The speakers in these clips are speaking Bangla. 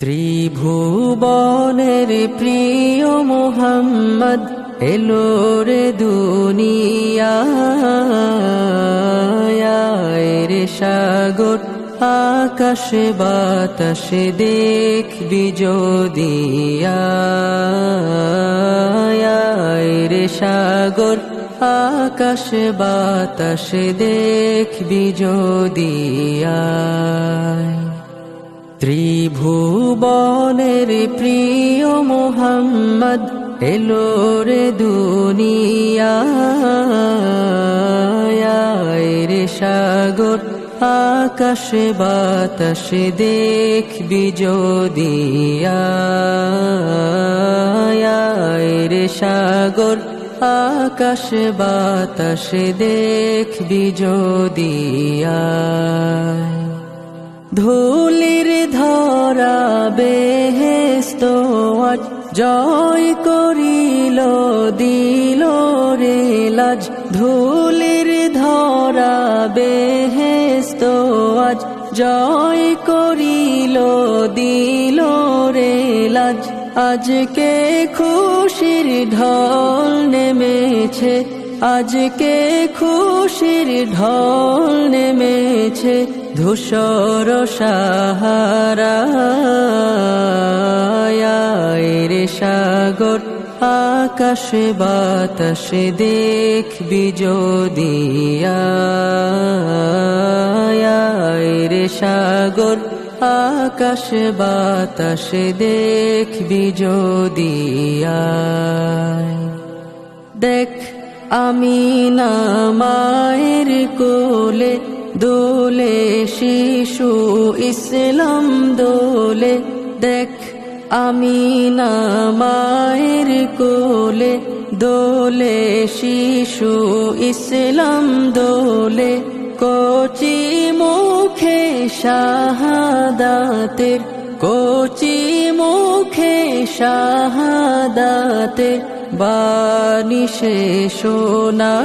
ত্রিভুবনের প্রিয় মোহাম্মদ এলো রে দুনিয়ায় রে সাগর আকাশে বাতাসে দেখবি যদি রে সাগর আকাশে বাতাসে দেখবি যদি ত্রিভুবনের প্রিয় মোহাম্মদ এলো রে দুনিয়ায় রে সাগর আকাশে বাতাসে দেখবি যদি রে সাগর আকাশে বাতাসে দেখবি যদি ধুলির ধরা বেহেশত আজ জয় করিল দিল রে লাজ ধুলির ধরা বেহেশত আজ জয় করিল দিল রে লাজ আজকে খুশির ঢল নেমেছে আজকে খুশির ঢল নেমেছে ধূসর সাহারা রে সাগর আকাশে বাতাসে দেখবি যদি রে সাগর আকাশে বাতাসে দেখবি যদি দেখ আমিনা মায়ের কোলে দোলে শিশু ইসলাম দোলে দেখ আমিনা মায়ের কোলে দোলে শিশু ইসলাম দোলে কচি মুখে শাহাদাতের কচি মুখে শাহাদাতের বাণী সে শোনায়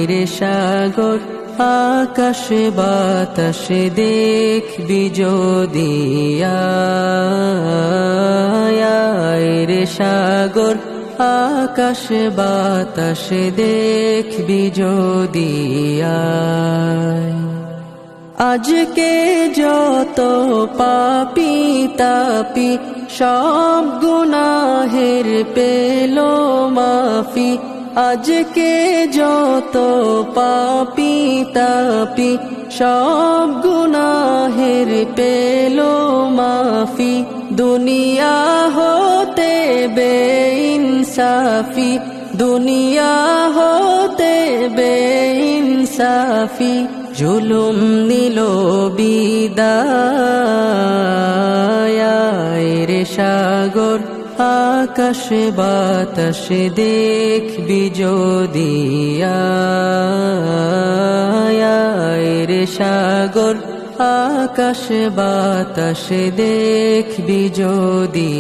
রে সাগর আকাশে বাতাসে দেখবি যদি রে সাগর আকাশে বাতাসে দেখবি যদি আজকে যত পাপী তাপি সব গুনাহের পেল মাফি আজকে যত পাপী তাপি সব গুনাহের পেল মাফি দুনিয়া হতে বেইনসাফি দুনিয়া হতে বেইনসাফি জুলুম নিল বিদায় রে সাগর আকাশে বাতাসে দেখবি যদি রে সাগর আকাশে বাতাসে দেখবি যদি